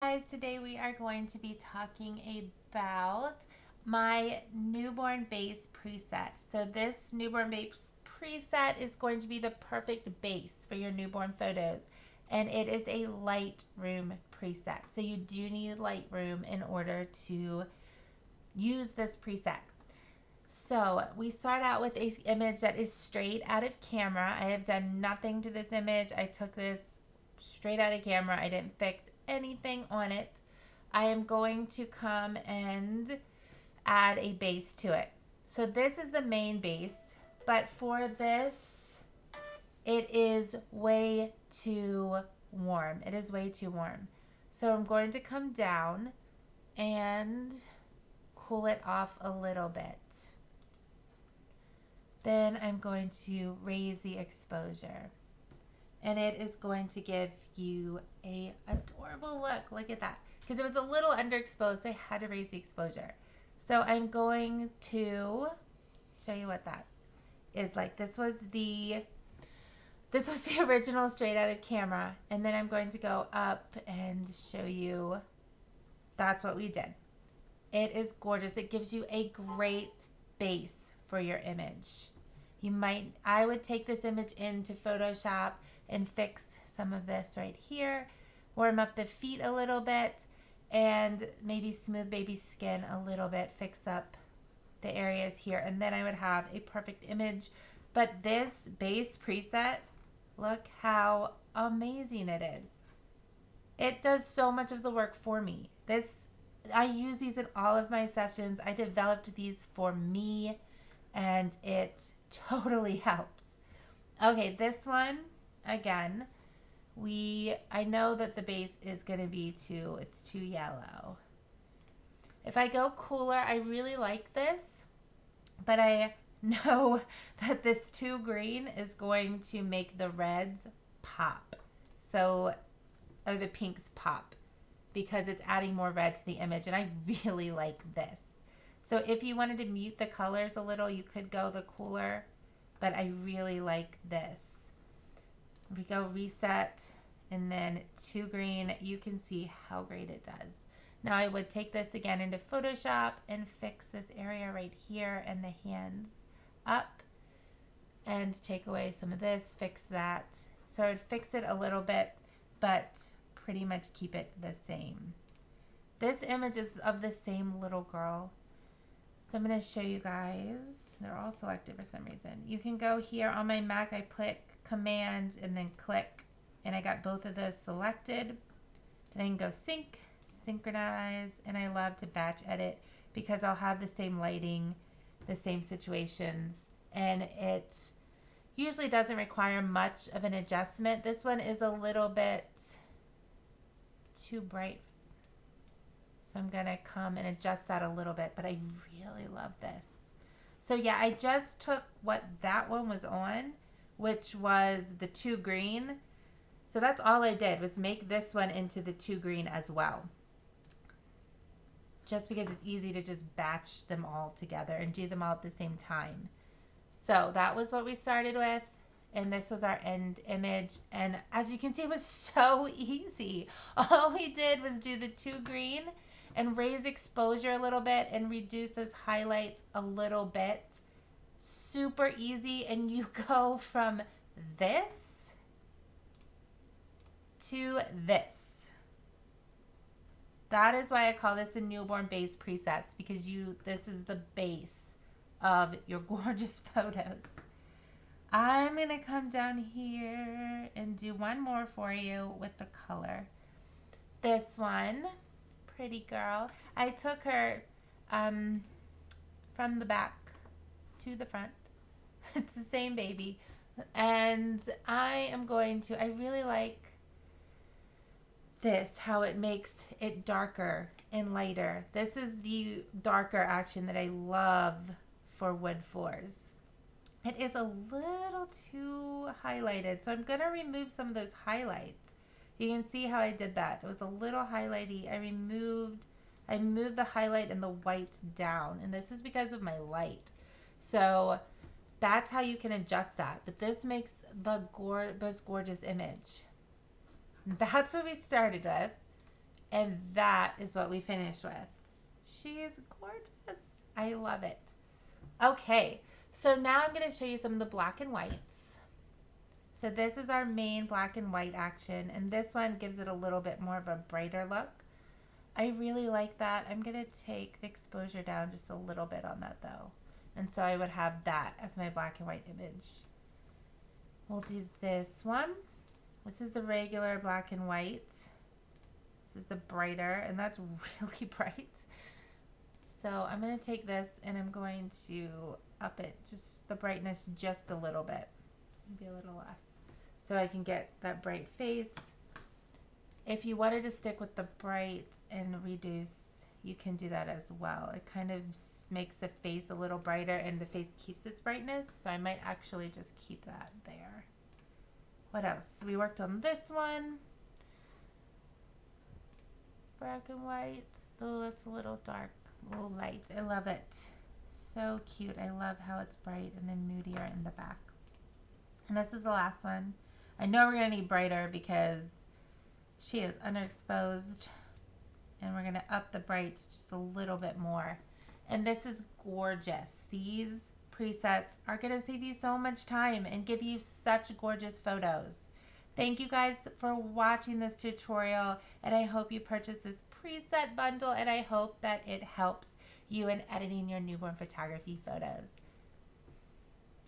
Guys, today we are going to be talking about my newborn base preset. So this newborn base preset is going to be the perfect base for your newborn photos, and it is a Lightroom preset. So you do need Lightroom in order to use this preset. So we start out with an image that is straight out of camera. I have done nothing to this image. I took this straight out of camera. I didn't fix anything on it. I am going to come and add a base to it. So this is the main base, but for this, it is way too warm. It is way too warm. So I'm going to come down and cool it off a little bit. Then I'm going to raise the exposure. And it is going to give you a adorable look. Look at that. Because it was a little underexposed, so I had to raise the exposure. So I'm going to show you what that is like. This was the original straight out of camera. And then I'm going to go up and show you that's what we did. It is gorgeous. It gives you a great base for your image. I would take this image into Photoshop and fix some of this right here, warm up the feet a little bit, and maybe smooth baby skin a little bit, fix up the areas here, and then I would have a perfect image. But this base preset, look how amazing it is. It does so much of the work for me. I use these in all of my sessions. I developed these for me, and it totally helps. Okay, this one, again, I know that the base is going to be it's too yellow. If I go cooler, I really like this, but I know that this too green is going to make the reds pop. Or the pinks pop, because it's adding more red to the image, and I really like this. So if you wanted to mute the colors a little, you could go the cooler, but I really like this. We go reset and then too green. You can see how great it does. Now I would take this again into Photoshop and fix this area right here and the hands up and take away some of this, fix that. So I would fix it a little bit, but pretty much keep it the same. This image is of the same little girl. So I'm going to show you guys. They're all selected for some reason. You can go here on my Mac. I click Command and then click, and I got both of those selected. And I can go sync, synchronize, and I love to batch edit because I'll have the same lighting, the same situations, and it usually doesn't require much of an adjustment. This one is a little bit too bright, so I'm going to come and adjust that a little bit, but I really love this. So yeah, I just took what that one was on, which was the too green. So that's all I did, was make this one into the too green as well. Just because it's easy to just batch them all together and do them all at the same time. So that was what we started with. And this was our end image. And as you can see, it was so easy. All we did was do the too green and raise exposure a little bit and reduce those highlights a little bit. Super easy. And you go from this to this. That is why I call this the newborn base presets, because this is the base of your gorgeous photos. I'm going to come down here and do one more for you with the color. This one, pretty girl. I took her from the back to the front. It's the same baby. And I really like this, how it makes it darker and lighter. This is the darker action that I love for wood floors. It is a little too highlighted, so I'm going to remove some of those highlights. You can see how I did that. It was a little highlighty. I moved the highlight and the white down, and this is because of my light. So that's how you can adjust that. But this makes the most gorgeous image. That's what we started with. And that is what we finished with. She is gorgeous. I love it. Okay, so now I'm going to show you some of the black and whites. So this is our main black and white action, and this one gives it a little bit more of a brighter look. I really like that. I'm going to take the exposure down just a little bit on that though. And so I would have that as my black and white image. We'll do this one. This is the regular black and white. This is the brighter, and that's really bright. So I'm going to take this and I'm going to up it, just the brightness just a little bit, maybe a little less, so I can get that bright face. If you wanted to stick with the bright and reduce, you can do that as well. It kind of makes the face a little brighter and the face keeps its brightness, so I might actually just keep that there. What else? We worked on this one. Black and white. Oh, that's a little dark. A little light. I love it. So cute. I love how it's bright and then moodier in the back. And this is the last one. I know we're going to need brighter because she is underexposed. And we're going to up the brights just a little bit more. And this is gorgeous. These presets are going to save you so much time and give you such gorgeous photos. Thank you guys for watching this tutorial, and I hope you purchase this preset bundle, and I hope that it helps you in editing your newborn photography photos.